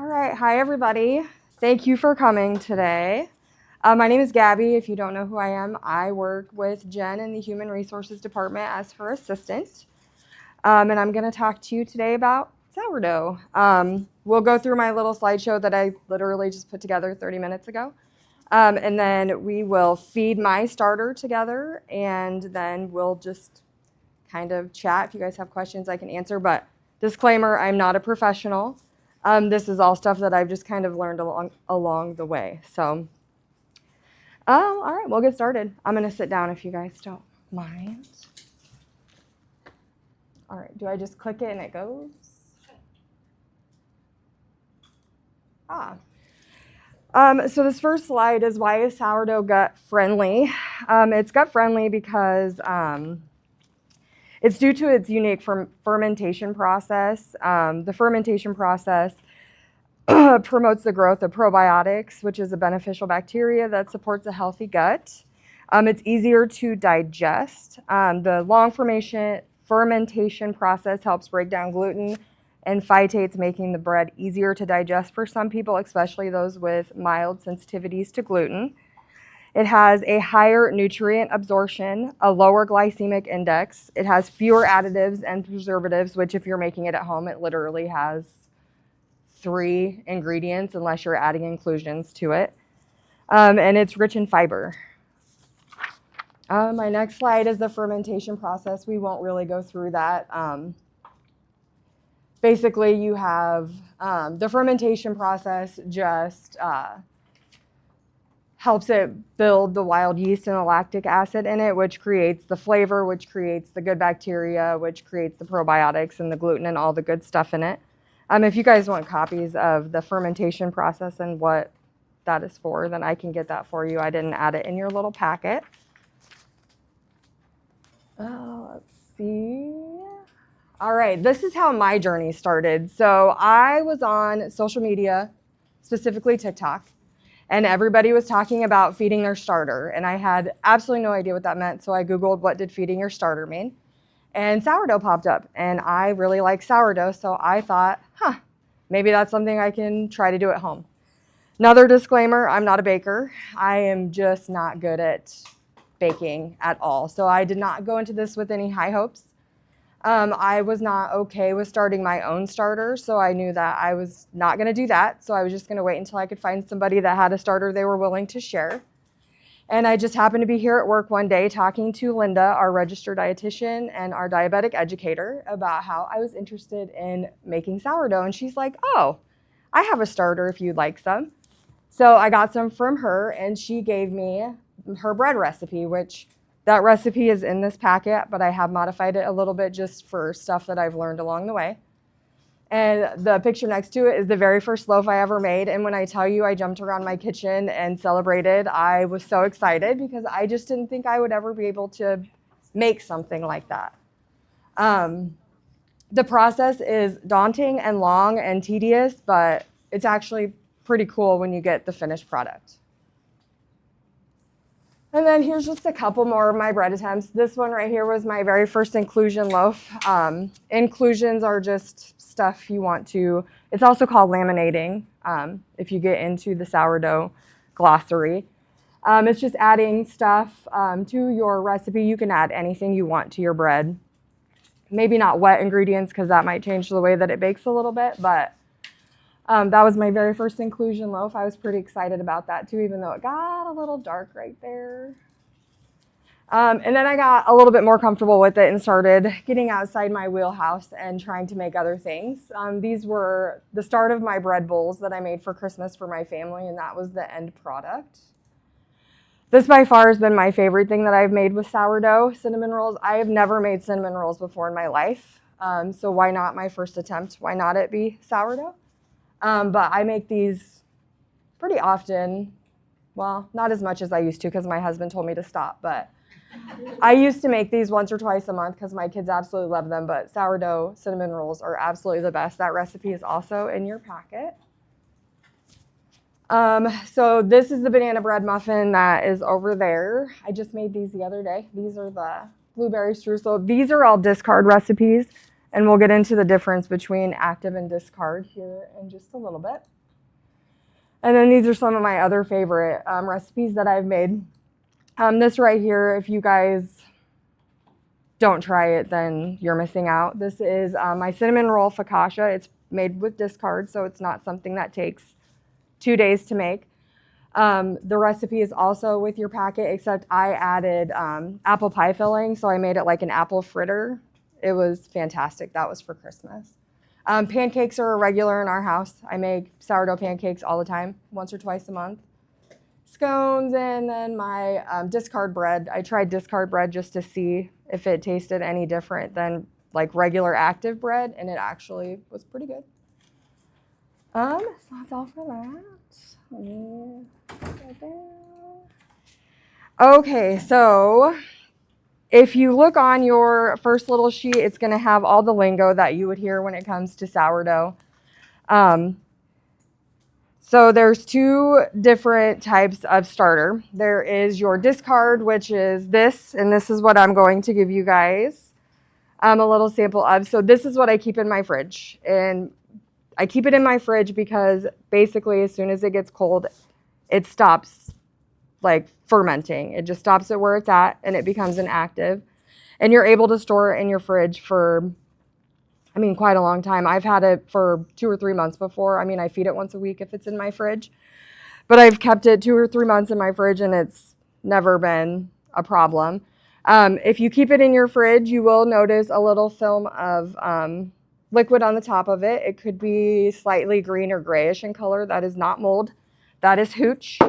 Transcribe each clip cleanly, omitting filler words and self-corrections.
All right, hi everybody. Thank you for coming today. My name is Gabby. If you don't know who I am, I work with Jen in the Human Resources Department as her assistant. And I'm going to talk to you today about sourdough. We'll go through my little slideshow that I literally just put together 30 minutes ago. And then we will feed my starter together, and then we'll just kind of chat. If you guys have questions, I can answer. But disclaimer, I'm not a professional. This is all stuff that I've just kind of learned along the way. So, all right, we'll get started. I'm going to sit down if you guys don't mind. All right, do I just click it and it goes? So this first slide is why is sourdough gut friendly? It's gut friendly because it's due to its unique fermentation process. The fermentation process promotes the growth of probiotics, which is a beneficial bacteria that supports a healthy gut. It's easier to digest. The long fermentation process helps break down gluten and phytates, making the bread easier to digest for some people, especially those with mild sensitivities to gluten. It has a higher nutrient absorption, a lower glycemic index. It has fewer additives and preservatives, which if you're making it at home, it literally has 3 ingredients unless you're adding inclusions to it. And it's rich in fiber. My next slide is the fermentation process. We won't really go through that. Basically, you have the fermentation process just helps it build the wild yeast and the lactic acid in it, which creates the flavor, which creates the good bacteria, which creates the probiotics and the gluten and all the good stuff in it. If you guys want copies of the fermentation process and what that is for, then I can get that for you. I didn't add it in your little packet. Let's see. All right, this is how my journey started. So I was on social media, specifically TikTok, and everybody was talking about feeding their starter. And I had absolutely no idea what that meant, so I Googled what did feeding your starter mean. And sourdough popped up, and I really like sourdough, so I thought, maybe that's something I can try to do at home. Another disclaimer, I'm not a baker. I am just not good at baking at all. So I did not go into this with any high hopes. I was not okay with starting my own starter, so I knew that I was not going to do that. So I was just going to wait until I could find somebody that had a starter they were willing to share. And I just happened to be here at work one day talking to Linda, our registered dietitian and our diabetic educator, about how I was interested in making sourdough. And she's like, oh, I have a starter if you'd like some. So I got some from her, and she gave me her bread recipe, which that recipe is in this packet, but I have modified it a little bit just for stuff that I've learned along the way. And the picture next to it is the very first loaf I ever made. And when I tell you I jumped around my kitchen and celebrated, I was so excited because I just didn't think I would ever be able to make something like that. The process is daunting and long and tedious, but it's actually pretty cool when you get the finished product. And then here's just a couple more of my bread attempts. This one right here was my very first inclusion loaf. Inclusions are just stuff you want to, it's also called laminating if you get into the sourdough glossary. It's just adding stuff to your recipe. You can add anything you want to your bread. Maybe not wet ingredients because that might change the way that it bakes a little bit, but that was my very first inclusion loaf. I was pretty excited about that too, even though it got a little dark right there. And then I got a little bit more comfortable with it and started getting outside my wheelhouse and trying to make other things. These were the start of my bread bowls that I made for Christmas for my family, and that was the end product. This by far has been my favorite thing that I've made with sourdough, cinnamon rolls. I have never made cinnamon rolls before in my life, so why not my first attempt? Why not it be sourdough? But I make these pretty often. Well, not as much as I used to because my husband told me to stop, but I used to make these once or twice a month because my kids absolutely love them, but sourdough cinnamon rolls are absolutely the best. That recipe is also in your packet. So this is the banana bread muffin that is over there. I just made these the other day. These are the blueberry streusel. These are all discard recipes. And we'll get into the difference between active and discard here in just a little bit. And then these are some of my other favorite recipes that I've made. This right here, if you guys don't try it, then you're missing out. This is my cinnamon roll focaccia. It's made with discard, so it's not something that takes 2 days to make. The recipe is also with your packet, except I added apple pie filling, so I made it like an apple fritter. It was fantastic. That was for Christmas. Pancakes are a regular in our house. I make sourdough pancakes all the time, once or twice a month. Scones, and then my discard bread. I tried discard bread just to see if it tasted any different than like regular active bread, and it actually was pretty good. So that's all for that. Let me put that there. Okay, so if you look on your first little sheet, it's going to have all the lingo that you would hear when it comes to sourdough. So there's 2 different types of starter. There is your discard, which is this, and this is what I'm going to give you guys a little sample of. So this is what I keep in my fridge, and I keep it in my fridge because basically as soon as it gets cold, it stops like fermenting. It just stops it where it's at and it becomes inactive. And you're able to store it in your fridge for, quite a long time. I've had it for 2 or 3 months before. I feed it once a week if it's in my fridge. But I've kept it 2 or 3 months in my fridge and it's never been a problem. If you keep it in your fridge, you will notice a little film of liquid on the top of it. It could be slightly green or grayish in color. That is not mold. That is hooch.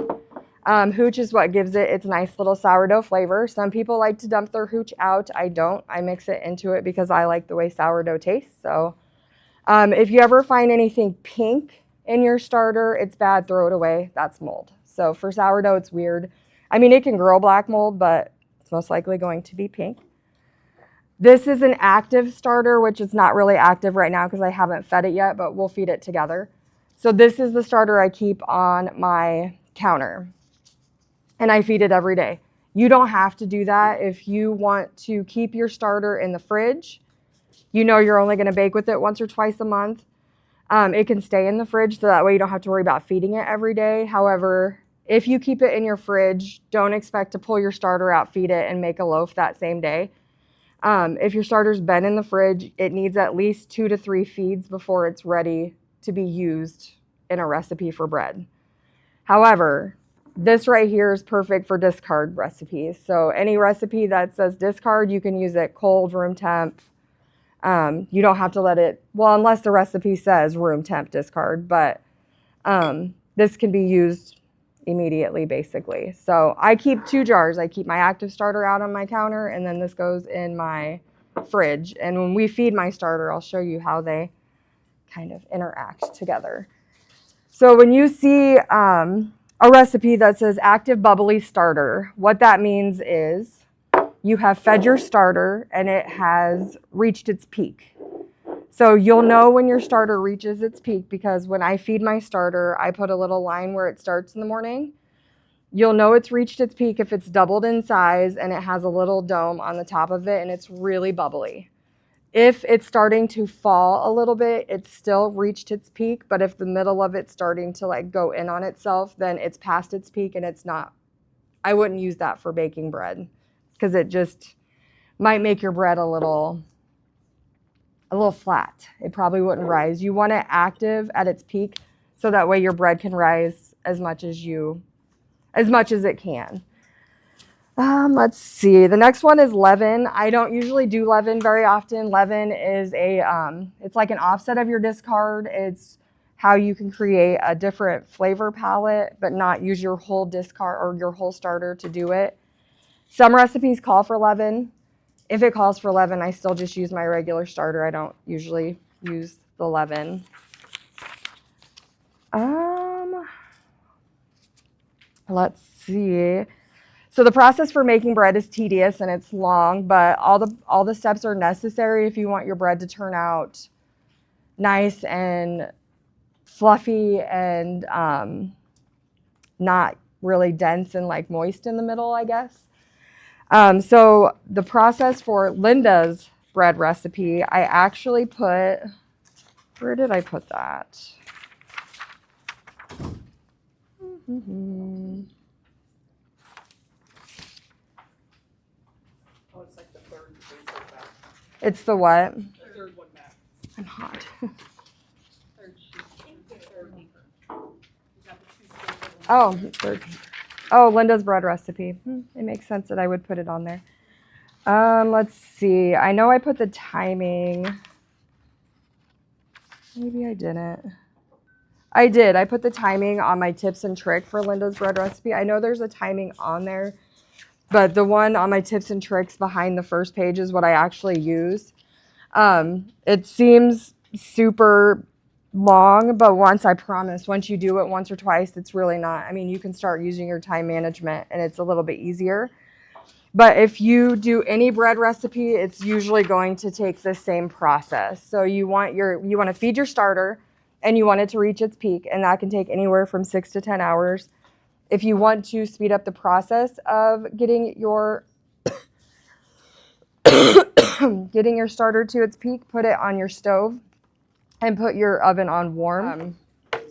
Hooch is what gives it its nice little sourdough flavor. Some people like to dump their hooch out. I don't. I mix it into it because I like the way sourdough tastes. So if you ever find anything pink in your starter, it's bad. Throw it away. That's mold. So for sourdough, it's weird. It can grow black mold, but it's most likely going to be pink. This is an active starter, which is not really active right now because I haven't fed it yet, but we'll feed it together. So this is the starter I keep on my counter, and I feed it every day. You don't have to do that. If you want to keep your starter in the fridge, you're only going to bake with it once or twice a month. It can stay in the fridge, so that way you don't have to worry about feeding it every day. However, if you keep it in your fridge, don't expect to pull your starter out, feed it, and make a loaf that same day. If your starter's been in the fridge, it needs at least 2 to 3 feeds before it's ready to be used in a recipe for bread. However, this right here is perfect for discard recipes. So any recipe that says discard, you can use it cold, room temp. You don't have to let it, unless the recipe says room temp discard, but this can be used immediately, basically. So I keep 2 jars. I keep my active starter out on my counter, and then this goes in my fridge. And when we feed my starter, I'll show you how they kind of interact together. So when you see a recipe that says active bubbly starter, what that means is you have fed your starter and it has reached its peak. So you'll know when your starter reaches its peak because when I feed my starter, I put a little line where it starts in the morning. You'll know it's reached its peak if it's doubled in size and it has a little dome on the top of it and it's really bubbly. If it's starting to fall a little bit, it's still reached its peak, but if the middle of it's starting to go in on itself, then it's past its peak and it's not. I wouldn't use that for baking bread because it just might make your bread a little flat. It probably wouldn't rise. You want it active at its peak so that way your bread can rise as much as it can. Let's see. The next one is leaven. I don't usually do leaven very often. Leaven is it's like an offset of your discard. It's how you can create a different flavor palette, but not use your whole discard or your whole starter to do it. Some recipes call for leaven. If it calls for leaven, I still just use my regular starter. I don't usually use the leaven. Let's see. So the process for making bread is tedious and it's long, but all the steps are necessary if you want your bread to turn out nice and fluffy and not really dense and moist in the middle, I guess. So the process for Linda's bread recipe. I actually put, where did I put that? Oh, it's like the third page back. It's the what? The third one back. I'm hot. Third sheet. Third paper. You got the two staples. Oh, third. Oh, Linda's bread recipe. It makes sense that I would put it on there. Let's see. I know I put the timing. Maybe I didn't. I did. I put the timing on my tips and trick for Linda's bread recipe. I know there's a timing on there, but the one on my tips and tricks behind the first page is what I actually use. It seems super long, but once you do it once or twice, it's really not. I mean, you can start using your time management and it's a little bit easier. But if you do any bread recipe, it's usually going to take the same process. So you want to feed your starter and you want it to reach its peak, and that can take anywhere from 6 to 10 hours. If you want to speed up the process of getting your starter to its peak, put it on your stove and put your oven on warm.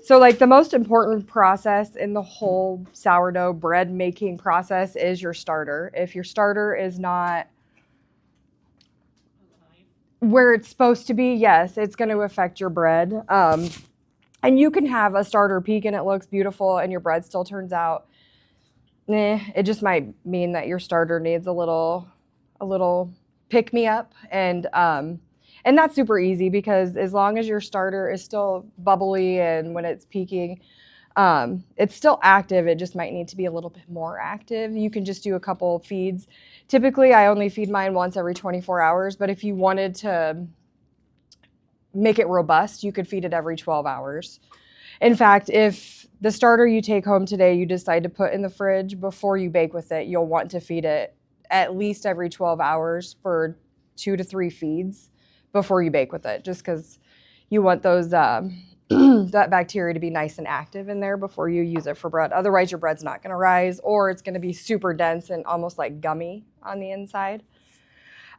So like the most important process in the whole sourdough bread making process is your starter. If your starter is not where it's supposed to be, yes, it's going to affect your bread. And you can have a starter peak and it looks beautiful and your bread still turns out, it just might mean that your starter needs a little pick me up. And that's super easy because as long as your starter is still bubbly and when it's peaking, it's still active. It just might need to be a little bit more active. You can just do a couple feeds. Typically, I only feed mine once every 24 hours, but if you wanted to make it robust, you could feed it every 12 hours. In fact, if the starter you take home today, you decide to put in the fridge before you bake with it, you'll want to feed it at least every 12 hours for 2 to 3 feeds before you bake with it, just because you want those that bacteria to be nice and active in there before you use it for bread. Otherwise, your bread's not going to rise, or it's going to be super dense and almost like gummy on the inside.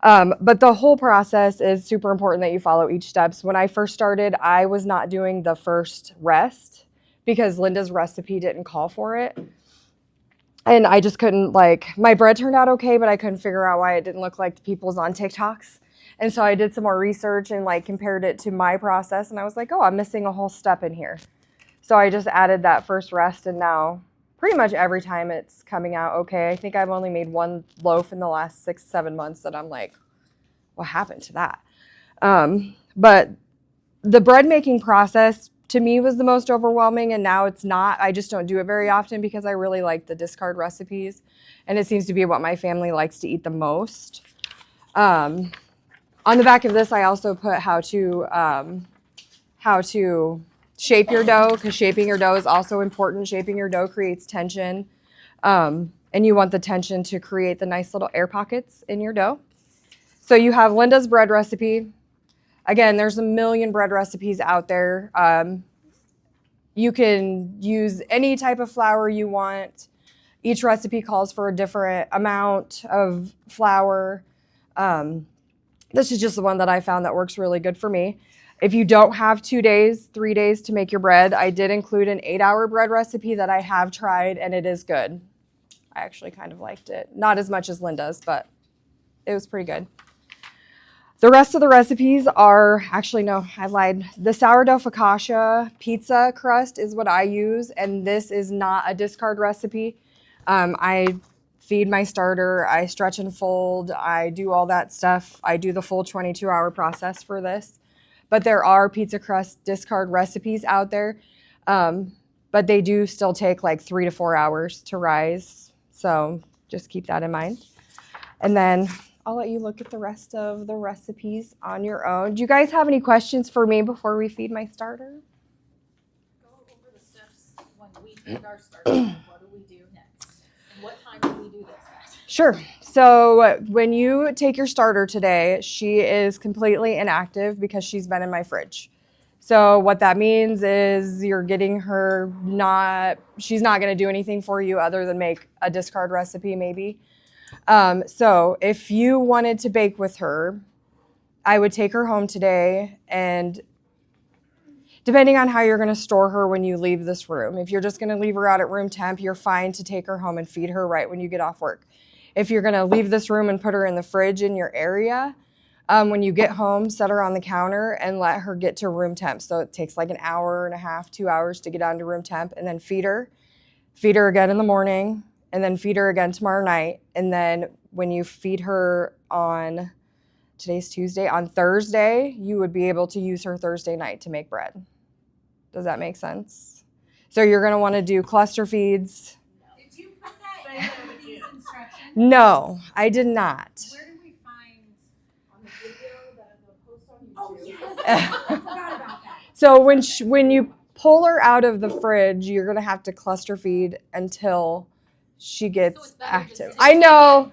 But the whole process is super important that you follow each step. When I first started, I was not doing the first rest because Linda's recipe didn't call for it. And I just couldn't, my bread turned out okay, but I couldn't figure out why it didn't look like the people's on TikToks. And so I did some more research and compared it to my process, and I was like, oh, I'm missing a whole step in here. So I just added that first rest, and now pretty much every time it's coming out okay. I think I've only made one loaf in the last 6-7 months that I'm like, what happened to that? But the bread making process to me was the most overwhelming, and now it's not. I just don't do it very often because I really like the discard recipes, and it seems to be what my family likes to eat the most. On the back of this, I also put how to shape your dough, because shaping your dough is also important. Shaping your dough creates tension, and you want the tension to create the nice little air pockets in your dough. So you have Linda's bread recipe. Again, there's a million bread recipes out there. You can use any type of flour you want. Each recipe calls for a different amount of flour. This is just the one that I found that works really good for me. If you don't have 2 days, 3 days to make your bread, I did include an 8-hour bread recipe that I have tried, and it is good. I actually kind of liked it. Not as much as Linda's, but it was pretty good. The rest of the recipes are, actually, no, I lied. The sourdough focaccia pizza crust is what I use, and this is not a discard recipe. I feed my starter, I stretch and fold, I do all that stuff. I do the full 22-hour process for this. But there are pizza crust discard recipes out there, but they do still take 3 to 4 hours to rise. So just keep that in mind. And then I'll let you look at the rest of the recipes on your own. Do you guys have any questions for me before we feed my starter? Go over the steps when we feed our starter. What do we do next? And what time do we do this at? Sure. So when you take your starter today, she is completely inactive because she's been in my fridge. So what that means is you're getting her she's not going to do anything for you other than make a discard recipe maybe. So if you wanted to bake with her, I would take her home today, and depending on how you're going to store her when you leave this room, if you're just going to leave her out at room temp, you're fine to take her home and feed her right when you get off work. If you're going to leave this room and put her in the fridge in your area, when you get home, set her on the counter and let her get to room temp. So it takes like an hour and a half, 2 hours to get down to room temp, and then feed her again in the morning, and then feed her again tomorrow night. And then when you feed her on, today's Tuesday, on Thursday, you would be able to use her Thursday night to make bread. Does that make sense? So you're going to want to do cluster feeds. Did you put that in these instructions? No, I did not. Where do we find On the video that the post on YouTube. Oh, yes. I forgot about that. So when you pull her out of the fridge, you're going to have to cluster feed until she gets So it's better just active. to I know.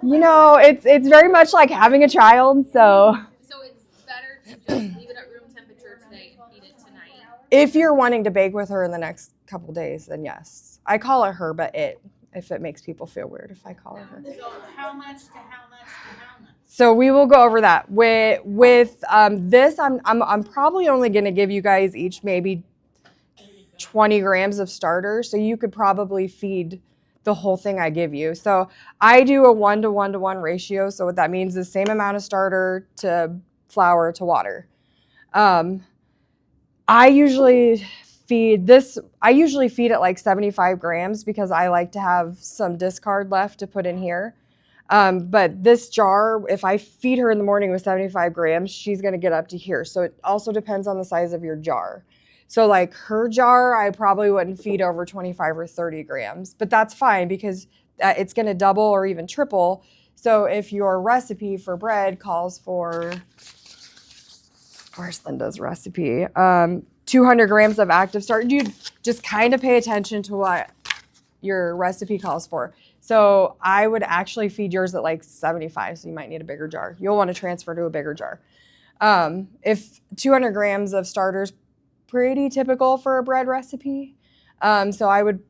You know, it's very much like having a child, so So it's better to just leave it at room temperature today and feed it tonight. if you're wanting to bake with her in the next couple days, then yes. I call it her, but if it makes people feel weird if I call her her. So how much to how much to how much? So we will go over that. With this, I'm probably only going to give you guys each maybe 20 grams of starter, so you could probably feed the whole thing I give you. So I do a 1-to-1-to-1 ratio. So what that means is the same amount of starter to flour to water. I usually feed it like 75 grams because I like to have some discard left to put in here. But this jar, if I feed her in the morning with 75 grams, she's going to get up to here. So it also depends on the size of your jar. So like her jar, I probably wouldn't feed over 25 or 30 grams, but that's fine because it's going to double or even triple. So if your recipe for bread calls for, where's Linda's recipe? 200 grams of active starch, you just kind of pay attention to what your recipe calls for. So I would actually feed yours at like 75, so you might need a bigger jar. You'll want to transfer to a bigger jar. If 200 grams of starters, pretty typical for a bread recipe. So I would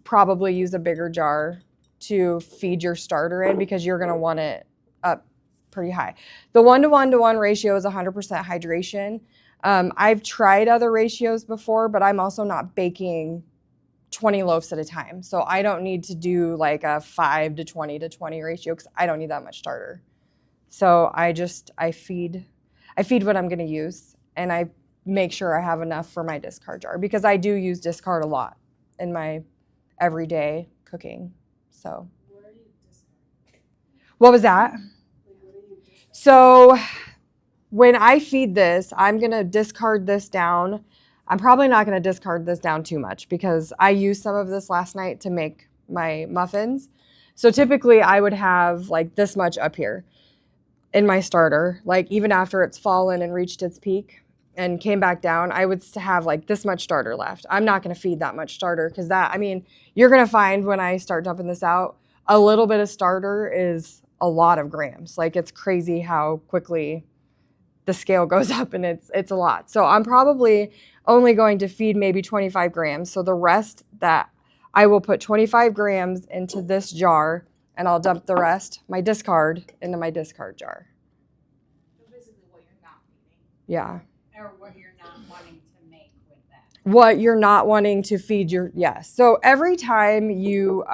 probably use a bigger jar to feed your starter in because you're going to want it up pretty high. The 1-to-1-to-1 ratio is 100% hydration. I've tried other ratios before, but I'm also not baking 20 loaves at a time. So I don't need to do like a 5-to-20-to-20 ratio because I don't need that much starter. So I feed what I'm going to use, and I make sure I have enough for my discard jar because I do use discard a lot in my everyday cooking. So What are you discarding? what was that? Like, what are you discarding? So when I feed this, I'm going to discard this down. I'm probably not going to discard this down too much because I used some of this last night to make my muffins. So typically I would have like this much up here in my starter, like even after it's fallen and reached its peak and came back down, I would have like this much starter left. I'm not going to feed that much starter because you're going to find when I start dumping this out, a little bit of starter is a lot of grams. Like it's crazy how quickly the scale goes up, and it's a lot. So I'm probably only going to feed maybe 25 grams. So the rest, that I will put 25 grams into this jar, and I'll dump the rest, my discard, into my discard jar. So basically what you're not feeding, Yeah. or what you're not wanting to make with that. What you're not wanting to feed yes. So every time you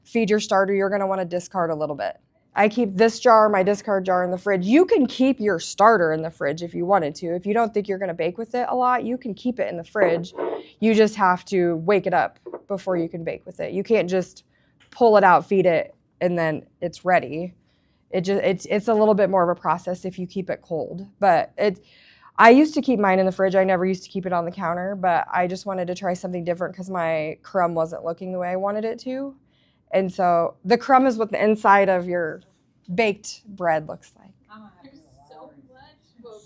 feed your starter, you're going to want to discard a little bit. I keep this jar, my discard jar, in the fridge. You can keep your starter in the fridge if you wanted to. If you don't think you're going to bake with it a lot, you can keep it in the fridge. You just have to wake it up before you can bake with it. You can't just pull it out, feed it, and then it's ready. It's a little bit more of a process if you keep it cold. But I used to keep mine in the fridge. I never used to keep it on the counter, but I just wanted to try something different because my crumb wasn't looking the way I wanted it to. And so the crumb is what the inside of your baked bread looks like. There's so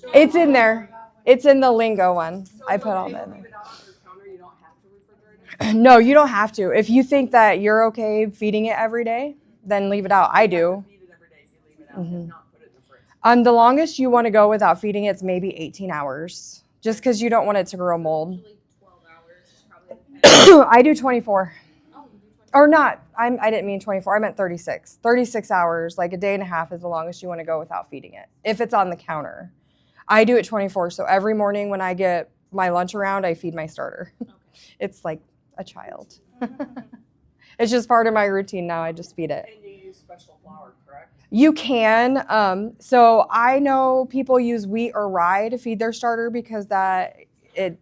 much. It's in there. It's in the lingo one. So I it's put all okay that to in leave there. it out on your counter, you don't have to refrigerate it? No, you don't have to. If you think that you're okay feeding it every day, then leave it out. I do. Feed it every day, you leave it out and not put it in the fridge. The longest you want to go without feeding it's maybe 18 hours, just because you don't want it to grow mold. Usually 12 hours, probably. I do 24. Oh, you do Or not, I didn't mean 24, I meant 36. 36 hours, like a day and a half is the longest you want to go without feeding it, if it's on the counter. I do it 24, so every morning when I get my lunch around, I feed my starter. Okay. It's like a child. It's just part of my routine now, I just feed it. And you use special flour, correct? You can. So I know people use wheat or rye to feed their starter because it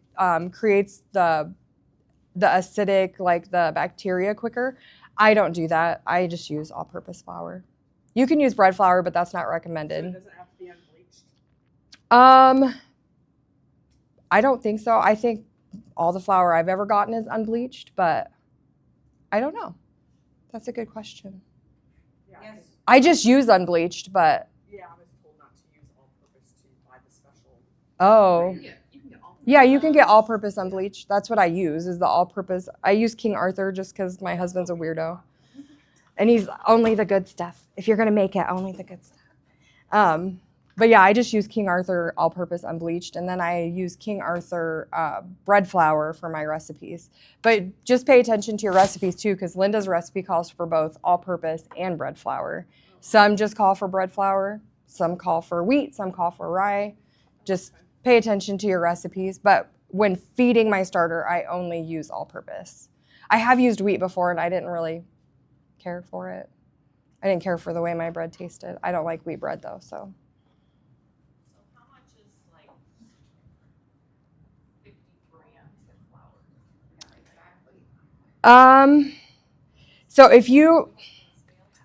creates the acidic, like the bacteria quicker. I don't do that. I just use all-purpose flour. You can use bread flour, but that's not So recommended. it doesn't have to be unbleached? I don't think so. I think all the flour I've ever gotten is unbleached, but I don't know. That's a good question. Yeah, Yes. I just use unbleached, but yeah, I was told not to use all-purpose to buy the special. oh. You can get all. Yeah, you can get all-purpose unbleached. That's what I use, is the all-purpose. I use King Arthur just because my husband's a weirdo. And he's only the good stuff. If you're going to make it, only the good stuff. But yeah, I just use King Arthur all-purpose unbleached. And then I use King Arthur bread flour for my recipes. But just pay attention to your recipes too, because Linda's recipe calls for both all-purpose and bread flour. Some just call for bread flour. Some call for wheat. Some call for rye. Just pay attention to your recipes. But when feeding my starter, I only use all-purpose. I have used wheat before, and I didn't really care for it. I didn't care for the way my bread tasted. I don't like wheat bread though, so. So how much is like 50 grams of flour? Yeah, exactly. So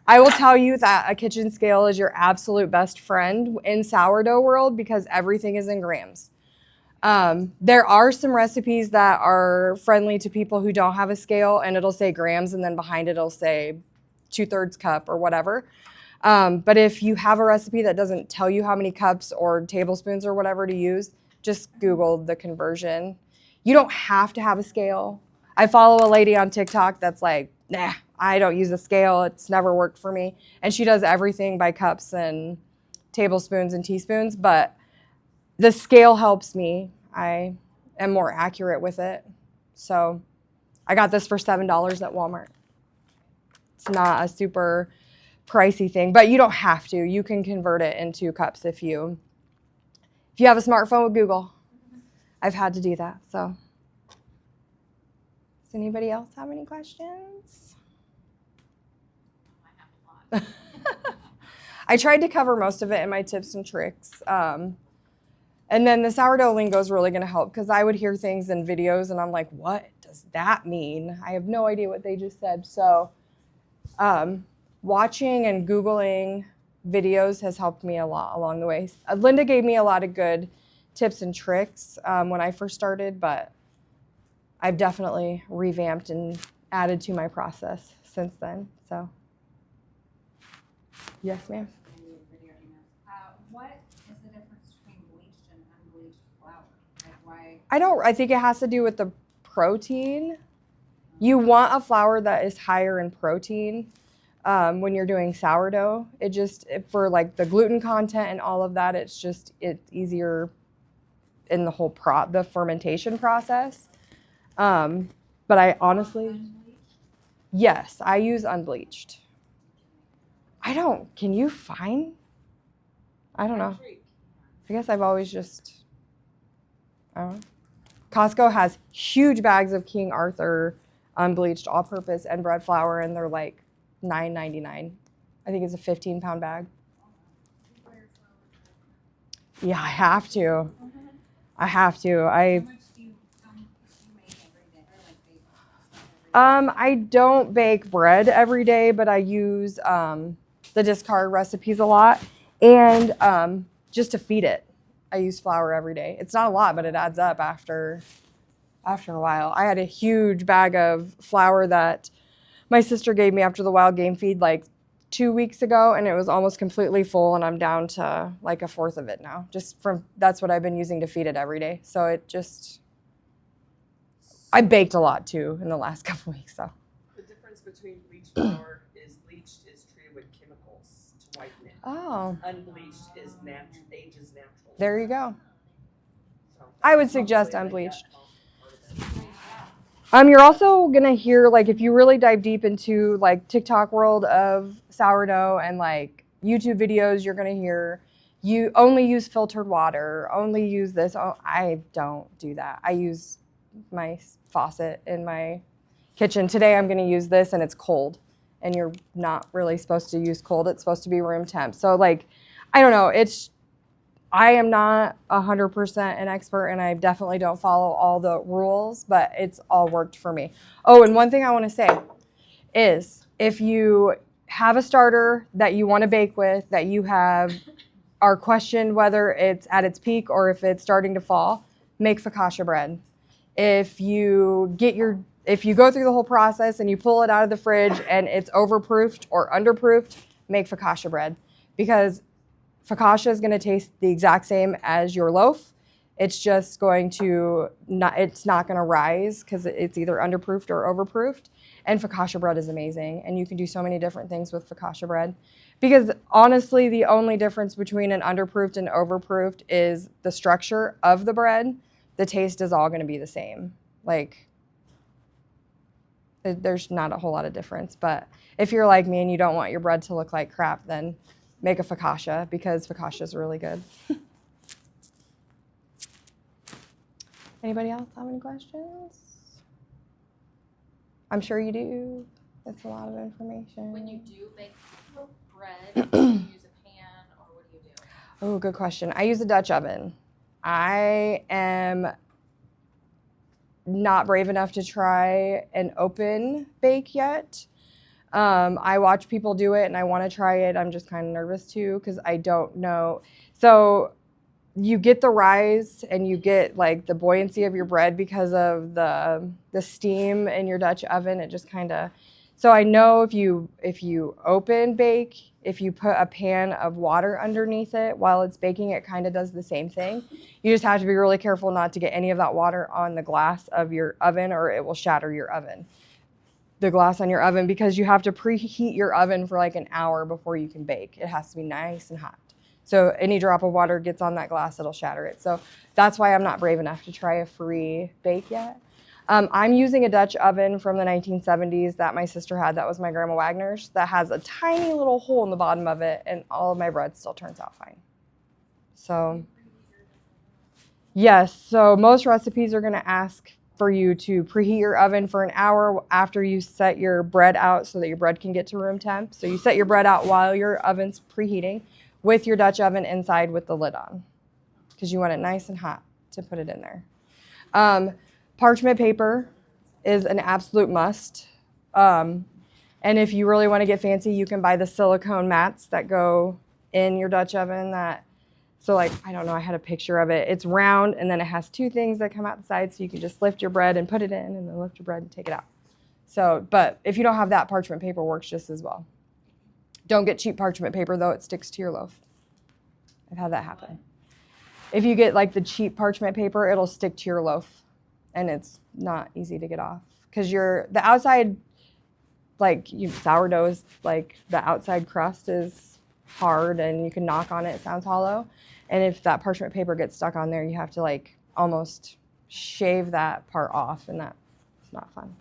I will tell you that a kitchen scale is your absolute best friend in sourdough world because everything is in grams. There are some recipes that are friendly to people who don't have a scale, and it'll say grams, and then behind it it'll say 2/3 cup or whatever. But if you have a recipe that doesn't tell you how many cups or tablespoons or whatever to use, just Google the conversion. You don't have to have a scale. I follow a lady on TikTok that's like, nah, I don't use a scale. It's never worked for me. And she does everything by cups and tablespoons and teaspoons, but the scale helps me. I am more accurate with it. So I got this for $7 at Walmart. It's not a super pricey thing, but you don't have to. You can convert it into cups if you have a smartphone with Google. I've had to do that. So does anybody else have any questions? I have a lot. I tried to cover most of it in my tips and tricks. And then the sourdough lingo is really going to help because I would hear things in videos and I'm like, what does that mean? I have no idea what they just said. So watching and Googling videos has helped me a lot along the way. Linda gave me a lot of good tips and tricks when I first started, but I've definitely revamped and added to my process since then. So, yes, ma'am. What is the difference between bleached and unbleached flour? Like why? I think it has to do with the protein. You want a flour that is higher in protein when you're doing sourdough. For like the gluten content and all of that, it's easier in the whole the fermentation process. But I honestly, Unbleached? yes, I use unbleached. Can you find? I don't know. I guess I've always just, I don't know. Costco has huge bags of King Arthur unbleached all-purpose and bread flour, and they're like $9.99. I think it's a 15-pound bag. Yeah, I have to. How much do you make every day? Or like bake stuff every day? I don't bake bread every day, but I use the discard recipes a lot, and just to feed it, I use flour every day. It's not a lot, but it adds up after a while. I had a huge bag of flour that my sister gave me after the wild game feed like 2 weeks ago, and it was almost completely full, and I'm down to like a fourth of it now. That's what I've been using to feed it every day. So I baked a lot too in the last couple weeks. So The difference between bleached flour is bleached is treated with chemicals to whiten it. oh, Unbleached is natural, ages natural. there you go. So I would suggest hopefully I got unbleached. part of it. You're also gonna hear, like, if you really dive deep into like TikTok world of sourdough and like YouTube videos, you're gonna hear you only use filtered water, only use this. Oh, I don't do that. I use my faucet in my kitchen. Today I'm gonna use this and it's cold, and you're not really supposed to use cold. It's supposed to be room temp. So like, I don't know. I am not 100% an expert, and I definitely don't follow all the rules, but it's all worked for me. Oh, and one thing I want to say is if you have a starter that you want to bake with, that you are questioned whether it's at its peak or if it's starting to fall, make focaccia bread. If you go through the whole process and you pull it out of the fridge and it's overproofed or underproofed, make focaccia bread, because focaccia is going to taste the exact same as your loaf. It's just going to it's not going to rise because it's either underproofed or overproofed. And focaccia bread is amazing. And you can do so many different things with focaccia bread. Because honestly, the only difference between an underproofed and overproofed is the structure of the bread. The taste is all going to be the same. Like, there's not a whole lot of difference. But if you're like me and you don't want your bread to look like crap, then make a focaccia, because focaccia is really good. Anybody else have any questions? I'm sure you do. That's a lot of information. When you do make bread, do you use a pan or what do you do? Oh, good question. I use a Dutch oven. I am not brave enough to try an open bake yet. I watch people do it and I want to try it. I'm just kind of nervous too because I don't know. So you get the rise and you get like the buoyancy of your bread because of the steam in your Dutch oven. It just kind of, so I know if you open bake, if you put a pan of water underneath it while it's baking, it kind of does the same thing. You just have to be really careful not to get any of that water on the glass of your oven or it will shatter your oven. The glass on your oven, because you have to preheat your oven for like an hour before you can bake. It has to be nice and hot. So any drop of water gets on that glass, it'll shatter it. So that's why I'm not brave enough to try a free bake yet. I'm using a Dutch oven from the 1970s that my sister had. That was my Grandma Wagner's. That has a tiny little hole in the bottom of it, and all of my bread still turns out fine. So yes, so most recipes are going to ask for you to preheat your oven for an hour after you set your bread out so that your bread can get to room temp. So you set your bread out while your oven's preheating with your Dutch oven inside with the lid on, because you want it nice and hot to put it in there. Parchment paper is an absolute must. And if you really want to get fancy, you can buy the silicone mats that go in your Dutch oven. So like, I don't know, I had a picture of it. It's round and then it has two things that come out the side, so you can just lift your bread and put it in and then lift your bread and take it out. So, but if you don't have that, parchment paper works just as well. Don't get cheap parchment paper though, it sticks to your loaf. I've had that happen. If you get like the cheap parchment paper, it'll stick to your loaf and it's not easy to get off because the outside, like sourdough is like the outside crust is hard and you can knock on it, it sounds hollow. And if that parchment paper gets stuck on there, you have to like almost shave that part off, and that's not fun.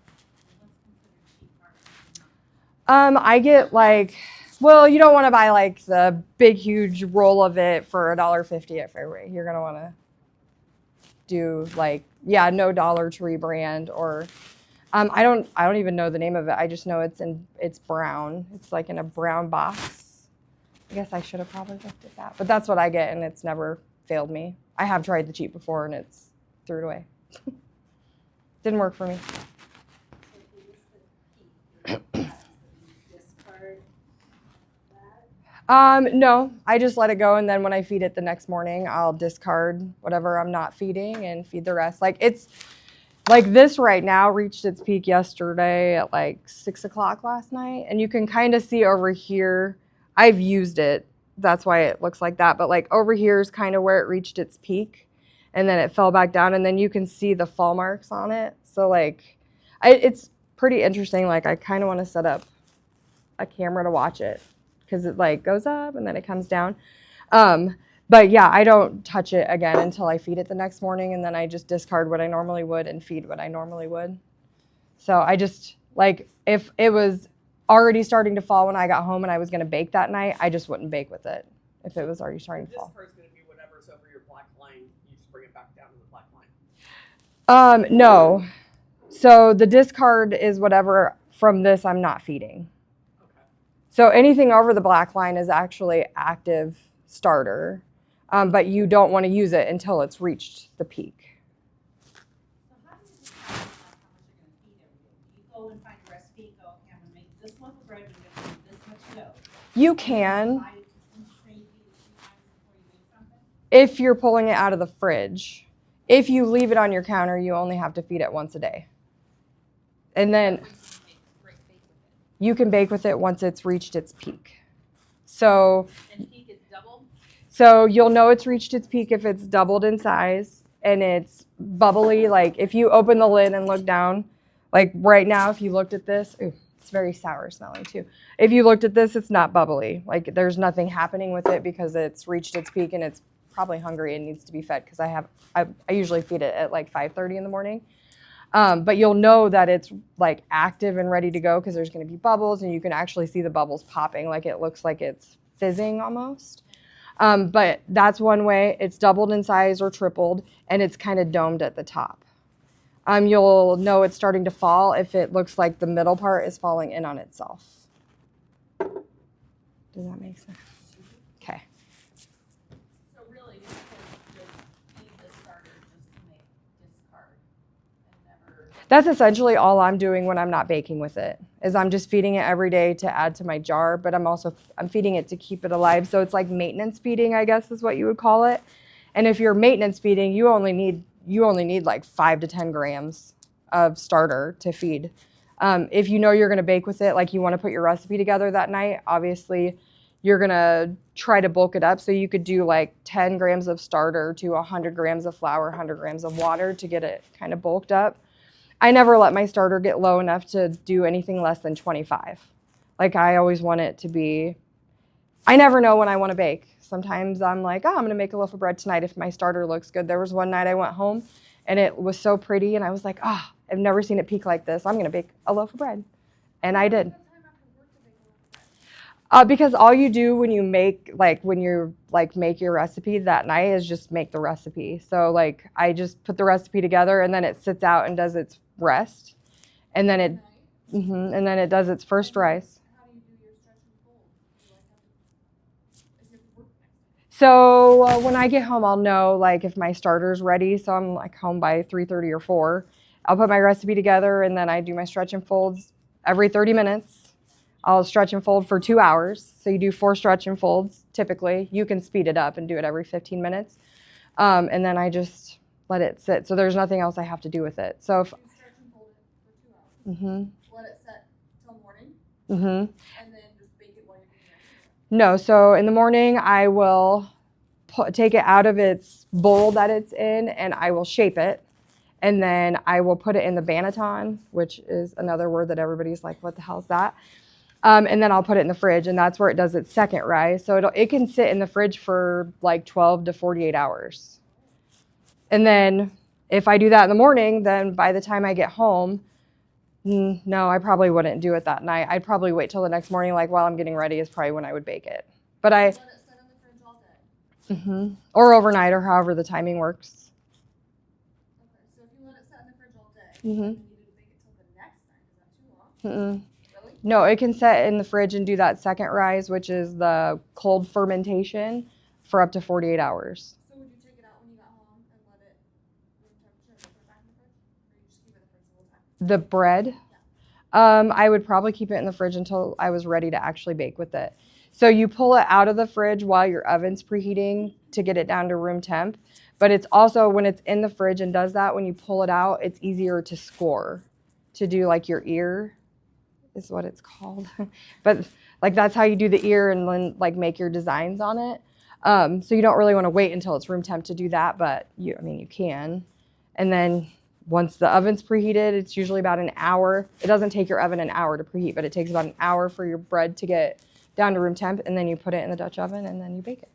I get like, well, you don't want to buy like the big, huge roll of it for $1.50 at Fairway. You're going to want to do like, no Dollar Tree brand or, I don't even know the name of it. I just know it's brown. It's like in a brown box. I guess I should have probably looked at that, but that's what I get and it's never failed me. I have tried the cheap before and it's threw it away. Didn't work for me. No, I just let it go, and then when I feed it the next morning, I'll discard whatever I'm not feeding and feed the rest. Like it's like this right now reached its peak yesterday at like 6 o'clock last night, and you can kind of see over here. I've used it, that's why it looks like that. But like over here is kind of where it reached its peak, and then it fell back down, and then you can see the fall marks on it. So like, it's pretty interesting. Like I kind of want to set up a camera to watch it, because it like goes up and then it comes down. But yeah, I don't touch it again until I feed it the next morning, and then I just discard what I normally would and feed what I normally would. So I just, like, if it was already starting to fall when I got home and I was going to bake that night, I just wouldn't bake with it if it was already starting to This fall. part's gonna be whatever's over your black line, you just bring it back down to the black line. No. So the discard is whatever from this I'm not feeding. Okay. So anything over the black line is actually active starter, but you don't want to use it until it's reached the peak. So how do you decide how much you're gonna feed every day? Do you go and find a recipe, go, okay, I'm gonna make this loaf of bread, I'm gonna feed this much dough? You can, Buy it, and you say you feed it 2 times before you make something? if you're pulling it out of the fridge. If you leave it on your counter, you only have to feed it once a day. And then you can bake with it once it's reached its peak. So And peak is doubled? So you'll know it's reached its peak if it's doubled in size and it's bubbly. Like if you open the lid and look down, like right now, if you looked at this, ooh, it's very sour smelling too. If you looked at this, it's not bubbly. Like there's nothing happening with it because it's reached its peak and it's probably hungry and needs to be fed because I usually feed it at like 5:30 in the morning. But you'll know that it's like active and ready to go because there's going to be bubbles and you can actually see the bubbles popping. Like it looks like it's fizzing almost. But that's one way. It's doubled in size or tripled, and it's kind of domed at the top. You'll know it's starting to fall if it looks like the middle part is falling in on itself. Does that make sense? Okay. So really, you could just feed the starter just to make discard and never. That's essentially all I'm doing when I'm not baking with it, is I'm just feeding it every day to add to my jar, but I'm feeding it to keep it alive. So it's like maintenance feeding, I guess is what you would call it. And if you're maintenance feeding, you only need like 5 to 10 grams of starter to feed. If you know you're going to bake with it, like you want to put your recipe together that night, obviously you're going to try to bulk it up. So you could do like 10 grams of starter to 100 grams of flour, 100 grams of water to get it kind of bulked up. I never let my starter get low enough to do anything less than 25. Like I always want it to be, I never know when I want to bake. Sometimes I'm like, oh, I'm going to make a loaf of bread tonight if my starter looks good. There was one night I went home and it was so pretty and I was like, oh, I've never seen it peak like this. I'm going to bake a loaf of bread. And I did. Because all you do when you make, make your recipe that night is just make the recipe. So like I just put the recipe together and then it sits out and does its rest. And then it does its first rise. How do you do your stretch and fold? Do you have to work next? So when I get home, I'll know like if my starter's ready. So I'm like home by 3:30 or 4. I'll put my recipe together and then I do my stretch and folds every 30 minutes. I'll stretch and fold for 2 hours. So you do 4 stretch and folds typically. You can speed it up and do it every 15 minutes. And then I just let it sit. So there's nothing else I have to do with it. So if You stretch and fold it for 2 hours. Let it set till morning, and then just bake it while you're doing it. No, so in the morning I will take it out of its bowl that it's in and I will shape it. And then I will put it in the banneton, which is another word that everybody's like, what the hell is that? And then I'll put it in the fridge, and that's where it does its second rise. So it can sit in the fridge for like 12 to 48 hours. And then if I do that in the morning, then by the time I get home, no, I probably wouldn't do it that night. I'd probably wait till the next morning, like while I'm getting ready is probably when I would bake it. But Let it sit in the fridge all day. or overnight or however the timing works. Okay, so if you let it sit in the fridge all day, Mhm. you need to bake it till the next time. Is that too long? Really? No, it can set in the fridge and do that second rise, which is the cold fermentation for up to 48 hours. So would you take it out when you got home and let it room temperature and put it back in the fridge? Or you just keep it in the fridge the whole time? The bread, I would probably keep it in the fridge until I was ready to actually bake with it. So you pull it out of the fridge while your oven's preheating to get it down to room temp. But it's also when it's in the fridge and does that, when you pull it out, it's easier to score, to do like your ear is what it's called. But like that's how you do the ear and then like make your designs on it. So you don't really want to wait until it's room temp to do that, but you can. And then once the oven's preheated, it's usually about an hour. It doesn't take your oven an hour to preheat, but it takes about an hour for your bread to get down to room temp, and then you put it in the Dutch oven and then you bake it.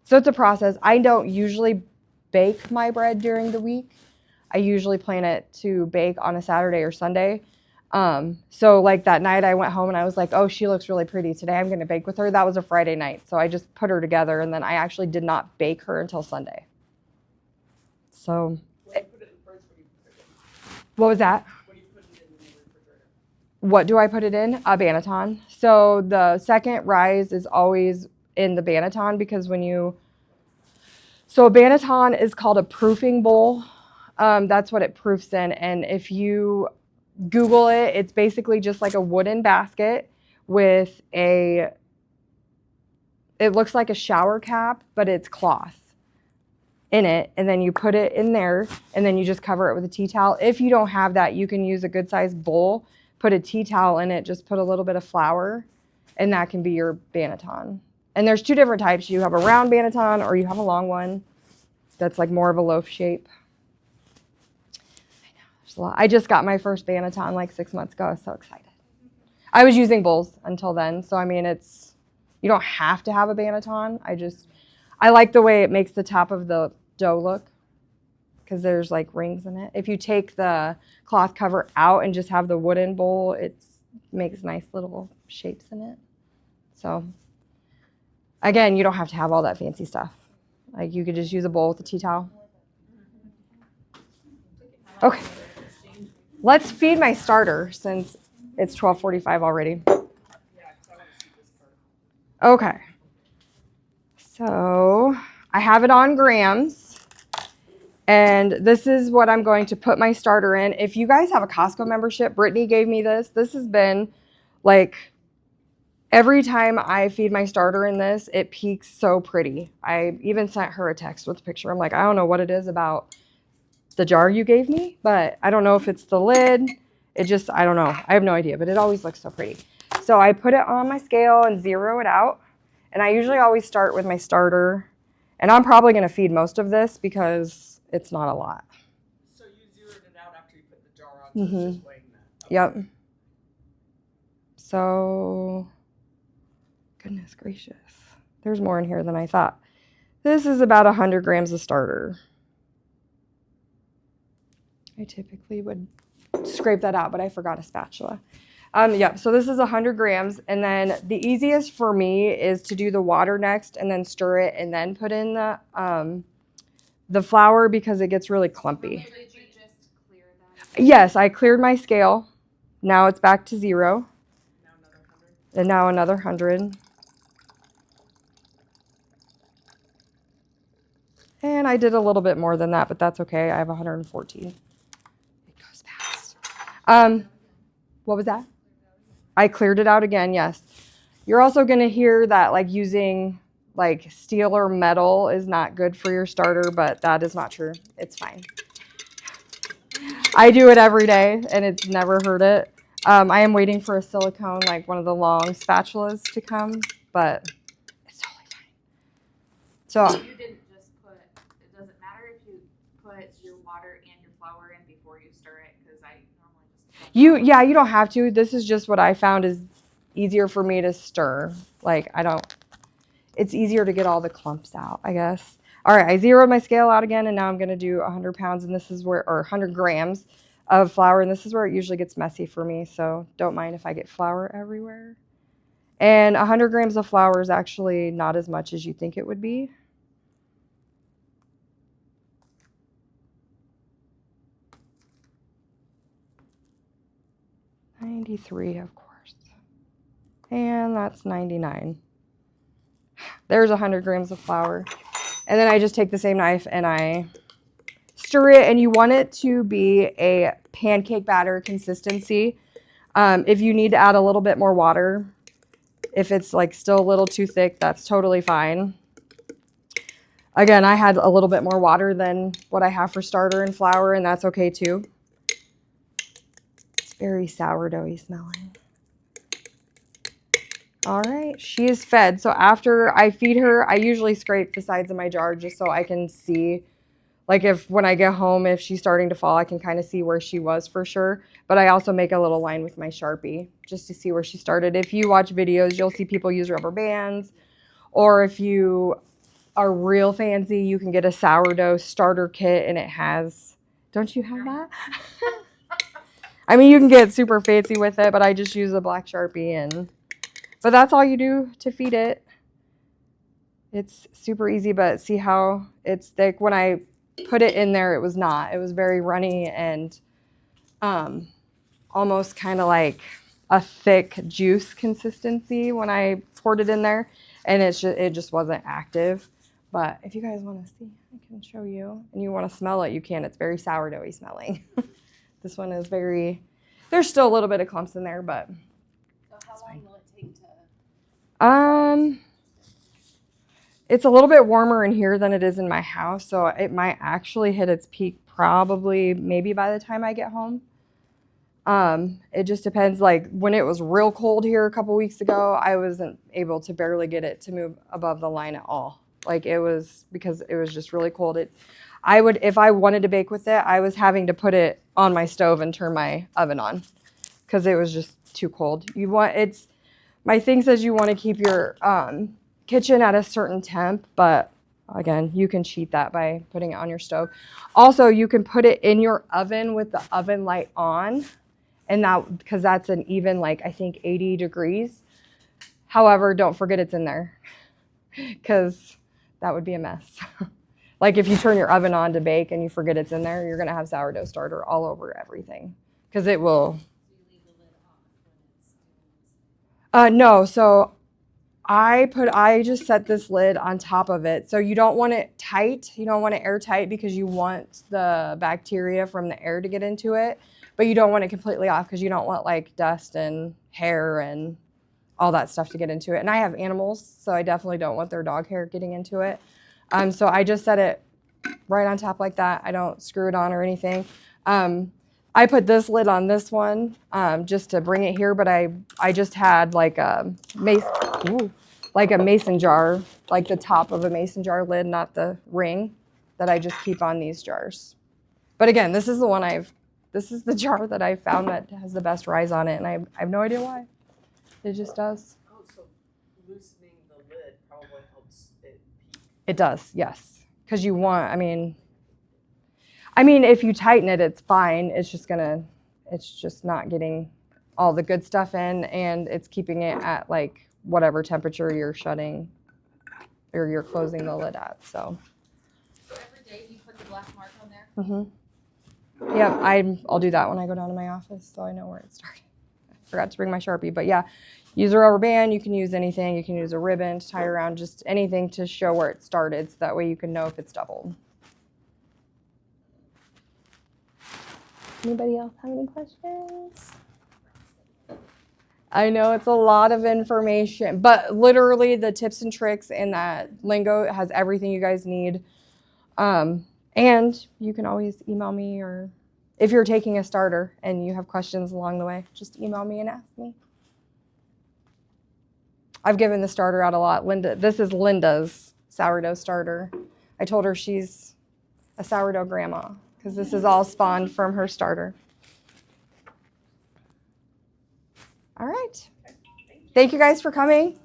So it's a process. I don't usually bake my bread during the week. I usually plan it to bake on a Saturday or Sunday. So like that night I went home and I was like, oh, she looks really pretty today. I'm going to bake with her. That was a Friday night. So I just put her together, and then I actually did not bake her until Sunday. So When you put it in the fridge, what do you put it in? what was that? What do you put it in the refrigerator? What do I put it in? A Banneton. So the second rise is always in the Banneton because so a Banneton is called a proofing bowl. That's what it proofs in. And if you Google it, it's basically just like a wooden basket with it looks like a shower cap, but it's cloth in it. And then you put it in there and then you just cover it with a tea towel. If you don't have that, you can use a good sized bowl, put a tea towel in it, just put a little bit of flour, and that can be your Banneton. And there's two different types. You have a round Banneton or you have a long one that's like more of a loaf shape. I just got my first Banneton like 6 months ago. I was so excited. I was using bowls until then. So, I mean, you don't have to have a Banneton. I like the way it makes the top of the dough look because there's like rings in it. If you take the cloth cover out and just have the wooden bowl, it makes nice little shapes in it. So, again, you don't have to have all that fancy stuff. Like you could just use a bowl with a tea towel. Okay. Let's feed my starter since it's 12:45 already. Yeah, 'cause I want to see this part. Okay. So I have it on grams. And this is what I'm going to put my starter in. If you guys have a Costco membership, Brittany gave me this. This has been like every time I feed my starter in this, it peaks so pretty. I even sent her a text with a picture. I'm like, I don't know what it is about the jar you gave me, but I don't know if it's the lid. I don't know. I have no idea, but it always looks so pretty. So I put it on my scale and zero it out. And I usually always start with my starter. And I'm probably going to feed most of this because it's not a lot. So you zeroed it out after you put the jar on, so it's just weighing that. Okay. Yep. So, goodness gracious. There's more in here than I thought. This is about 100 grams of starter. I typically would scrape that out, but I forgot a spatula. Yep, so this is 100 grams. And then the easiest for me is to do the water next and then stir it and then put in the flour because it gets really clumpy. Did you just clear that? Yes, I cleared my scale. Now it's back to 0. Now another 100. And now another 100. And I did a little bit more than that, but that's okay. I have 114. It goes fast. What was that? I cleared it out again, yes. You're also going to hear that like using like steel or metal is not good for your starter, but that is not true. It's fine. I do it every day and it's never hurt it. I am waiting for a silicone, like one of the long spatulas to come, but it's totally fine. So You didn't just put, it doesn't matter if you put your water and your flour in before you stir it, because I normally just. you don't have to. This is just what I found is easier for me to stir. Like it's easier to get all the clumps out, I guess. All right, I zeroed my scale out again, and now I'm going to do 100 pounds, and this is where, or 100 grams of flour, and this is where it usually gets messy for me, so don't mind if I get flour everywhere. And 100 grams of flour is actually not as much as you think it would be. $93, of course. And that's 99. There's 100 grams of flour. And then I just take the same knife and I stir it, and you want it to be a pancake batter consistency. If you need to add a little bit more water, if it's like still a little too thick, that's totally fine. Again, I had a little bit more water than what I have for starter and flour, and that's okay too. It's very sourdoughy smelling. All right, she is fed. So after I feed her, I usually scrape the sides of my jar just so I can see, like when I get home, if she's starting to fall, I can kind of see where she was for sure. But I also make a little line with my Sharpie just to see where she started. If you watch videos, you'll see people use rubber bands. Or if you are real fancy, you can get a sourdough starter kit, and it has Don't you have that? I mean, you can get super fancy with it, but I just use a black Sharpie but that's all you do to feed it. It's super easy, but see how it's thick? When I put it in there, it was not. It was very runny and almost kind of like a thick juice consistency when I poured it in there, and it just wasn't active. But if you guys want to see, I can show you, and you want to smell it, you can. It's very sourdoughy smelling. This one is there's still a little bit of clumps in there, but So how long will it take to? It's a little bit warmer in here than it is in my house, so it might actually hit its peak probably maybe by the time I get home. It just depends. Like when it was real cold here a couple weeks ago, I wasn't able to barely get it to move above the line at all. Like it was because it was just really cold. If I wanted to bake with it, I was having to put it on my stove and turn my oven on because it was just too cold. My thing says you want to keep your kitchen at a certain temp, but again, you can cheat that by putting it on your stove. Also, you can put it in your oven with the oven light on, and because that's an even, like, I think 80 degrees. However, don't forget it's in there because that would be a mess. Like if you turn your oven on to bake and you forget it's in there, you're going to have sourdough starter all over everything because it will. So you leave the lid off when it's No, so I just set this lid on top of it. So you don't want it tight. You don't want it airtight because you want the bacteria from the air to get into it, but you don't want it completely off because you don't want like dust and hair and all that stuff to get into it. And I have animals, so I definitely don't want their dog hair getting into it. So I just set it right on top like that. I don't screw it on or anything. I put this lid on this one just to bring it here, but I just had like a mason jar, like the top of a mason jar lid, not the ring that I just keep on these jars. But again, this is the jar that I found that has the best rise on it, and I have no idea why. It just does. Oh, so loosening the lid probably helps it peak. It does, yes. Because I mean, if you tighten it, it's fine. It's just not getting all the good stuff in, and it's keeping it at like whatever temperature you're shutting or you're closing the lid at. So every day you put the black mark on there? Mm-hmm. Yeah, I'll do that when I go down to my office so I know where it started. I forgot to bring my Sharpie, but yeah, use a rubber band. You can use anything. You can use a ribbon to tie around, just anything to show where it started so that way you can know if it's doubled. Anybody else have any questions? I know it's a lot of information, but literally the tips and tricks in that lingo has everything you guys need. And you can always email me, or if you're taking a starter and you have questions along the way, just email me and ask me. I've given the starter out a lot. This is Linda's sourdough starter. I told her she's a sourdough grandma because this is all spawned from her starter. All right. Thank you guys for coming.